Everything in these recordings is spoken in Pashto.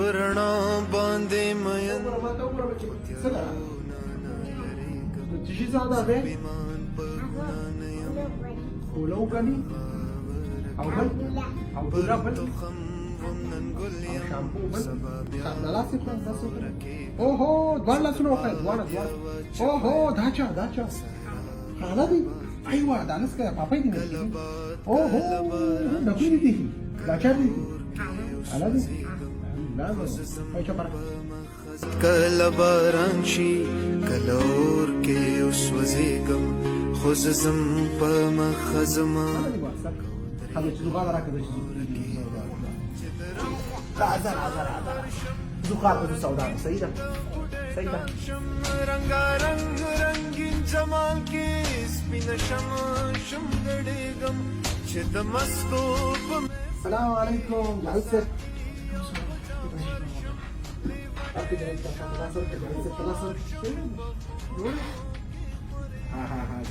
پرنا باندې مین چشي ساده ده ولو کني او بل او بل بل شامپو بل دلاسي په تاسو اوهو دوه لاسونه وخت دوه اوهو داچا حالا دي ايوه دا نس كده پاپای دي اوهو دبي دي داچا دي حالا دي لازم پای چپره کله باران شي کله اور کې اوس وزېږم خو زه ځم په مخه ځمه هذا زغال راكب عذر زغال سوداء سيدة رنگارنگ رنگین جمال کې سپینه شم ګډېږم چې د مستو په السلام عليكم جاوید سر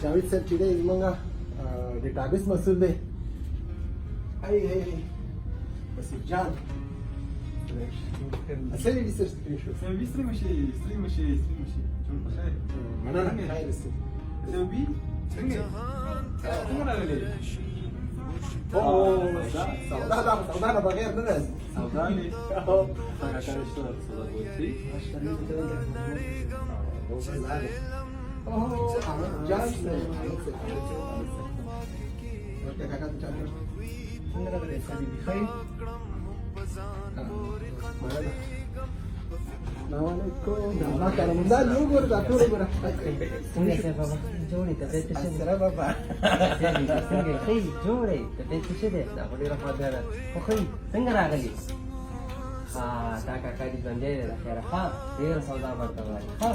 جاوید سر چې دی زمونږ ډیټابیس مسؤل دی هی بسیط جان اسألي لي سيرت كيف شو سامي سليم ماشي شنو بخير منانا خير السيد سامي سنجي عمر على ليه اوه سوداء بغير ناس سوداني انا كان اشتغل صدقتي اوه جان خير السلام عليكم ما كان من ذا يوغر ذا توري برا څنګه بابا جوړې ته دې څه سره بابا څنګه خې جوړې ته دې څه دې دا وړي راځه ده خو خې څنګه راغلي ها دا کاکا دې باندې ده خیر ها ډیر سودا ورته وای ها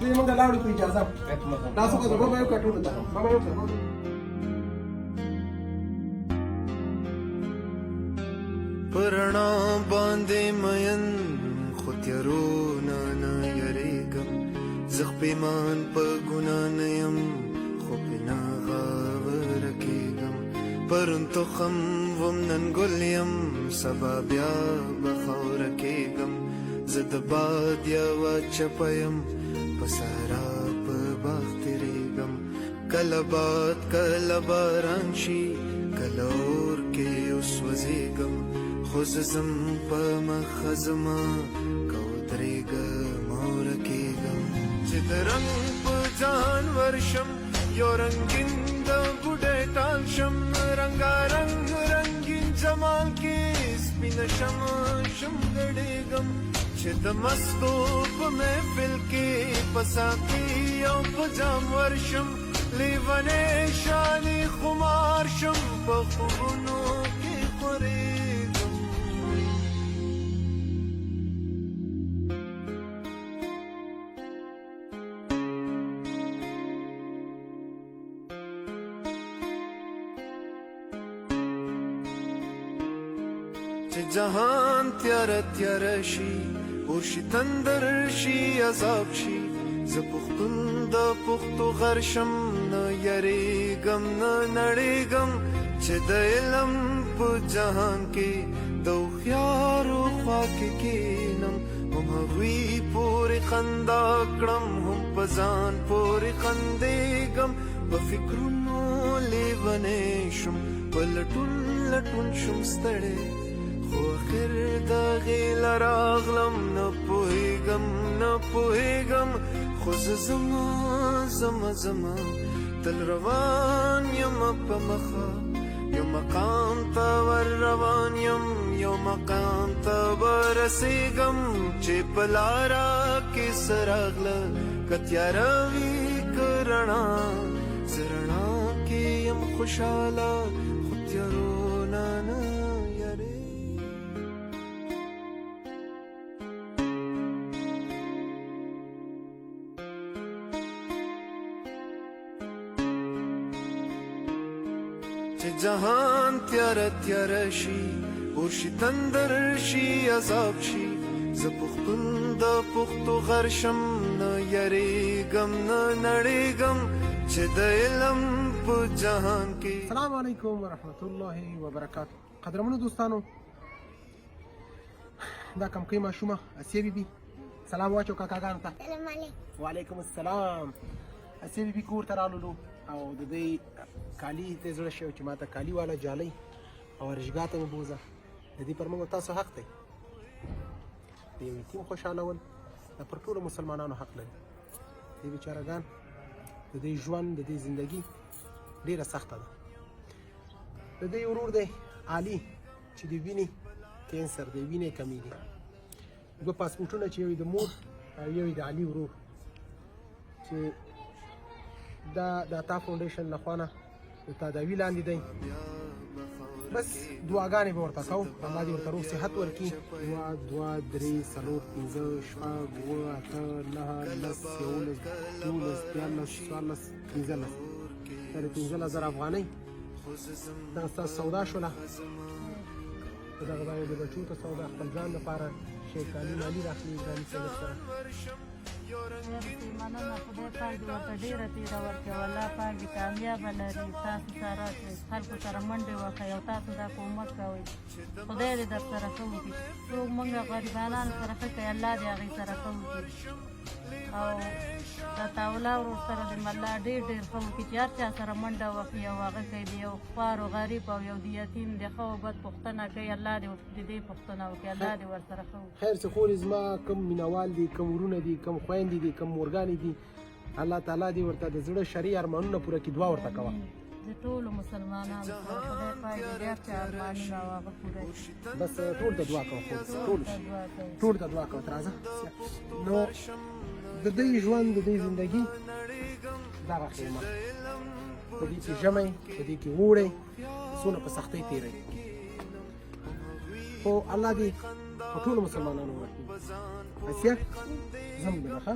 دې موږ لاړو په اجازه تاسو کو بابا یو کټو ده بابا یو کټو پرنا باندې مین خو تیارونه نه یریږم زه پیمان په ګناه نه یم خو پې نه غاوره کېږم پرون تخم وم نن ګل یم سبا بیا به خاوره کېږم زه د باد یوه چپه یم په صحرا په باغ تېرېږم کله باد کله باران شي کله اور کې اوس وزېږم خو زه ځم په مخه ځمه که ودرېږم او ورکېږم چې د رنګ په ځان ورشم یو رنګین د بوډۍ ټال شم رنګارنګ رنګین جمال کې سپینه شم ګډېږم چې د مستو په محفل کې په ساقي او په جام ورشم لیونی شانې خمار شم په خوبونو کې خورېږم چې جهان تیاره شي اور شي تندر شي عذاب شي زه پښتون د پښتو غر شم نه یریږم نه نړېږم چې د علم په جهان کې د هوښیارو خوا کې کښېنم هم هغوی پورې خندا کړم هم په ځان پورې خندېږم په فکرونو لیونی شم په لټون شم ستړی خو اخر د هغې له راغلم نه پوهېږم خو زه زما تل روان یم په مخه یو مقام ته ور روان یم یو مقام ته ورسېږم چې په لاره کې څه راغله که تیاره وي که رڼا زه رڼا کې یم خوشحاله خو تیارو نه چې جهان تیاره شي اور شي تندر شي عذاب شي زه پښتون د پښتو غر شم نه یریږم نه نړېږم چې د علم په جهان کې. السلام علیکم ورحمت الله وبرکاته. قدرمنو دوستانو، دا کم کوي ماشومه اسیه بیبي سلام واچو کاکاګانو ته السلام علیکم. وعلیکم السلام. اسیه بیبي کور ته رالولو او د دوی کالي ته زړه شوی چې ما ته کالي والا جالۍ او ورشګاه ته مې بوځه. د دې پر موږ تاسو حق دی. د یو یتیم خوشحالول دا پر ټولو مسلمانانو حق لري. دې بیچارهګان د دې ژوند د دې زندګي ډېره سخته ده. د دې ورور دی علي چې د وینې کینسر دی، وینې کمی دي. دوه پاسپورټونه چې یو یې د مور او یو یې د علي ورور چې دا د عطا فاونډیشن لخوا نه د تداوي لاندې دی. بس دعاګانې به ورته کوو، الله دې ورته روغ صحت ورکړي. 2 2 3 4 5 6 7 8 9 10 11 12 13 14 15 دا د 15000 افغانۍ دا ستاسو سودا شوله. په دغه باندې د بچو ته سودا خپل ځان لپاره شی کالي مالي راخلي ځاني صاحب سره. مننه خدای پاک دې ورته ډېره تېره ورکړي او الله پاک دې کامیابه لري. تاسو سره خلکو سره منډې وښئ او تاسو دا کومک کوئ. خدای دې در سره ښه وکړي. څوک مونږ غریبانانو سره ښه کوي الله دې هغوی سره ښه وکړي. او دا تاوله ورور سره دې الله ډېر ډېر ښه وکړي چې هر چا سره منډه وکړي او هغه کوي د یو خوار او غریب او یو د یتیم د ښه او بد پوښتنه کوي. الله دې د دې پوښتنه وکړي، الله دې ورسره ښه وکړي. خیر څه خورې زما کم مینوال دي، کم ورونه دي، کم خویندې دي، کم مورګانې دي، الله تعالی دې ورته د زړه شرعي ارمانونه پوره کړي. دعا ورته کوه. د ټولو مسلمانانو سره خدای پاک دې هر چا ارمانونه او هغه پوره کړي. بس ټول ته دعا کوه. ټول ته دعا کوه. راځه نو د دې ژوند د دې زندګي دغه خیمه په دې کې ژمی، په دې کې اوړی، څونه په سختۍ تېروي، خو الله دې په ټولو مسلمانانو ورکړي. اسیه زم دې ښه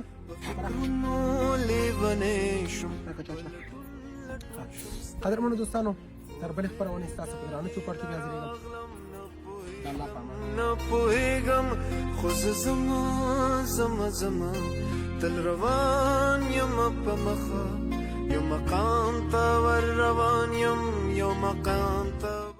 قدرمنو دوستانو، تر بلې خپرونې ستاسو په درانه چوپړ کې بیا حاضرېږم. د الله په امان. نه پوهېږم خو زه زما تل روان یم په مخه، یو مقام ته ور روان یم، یو مقام ته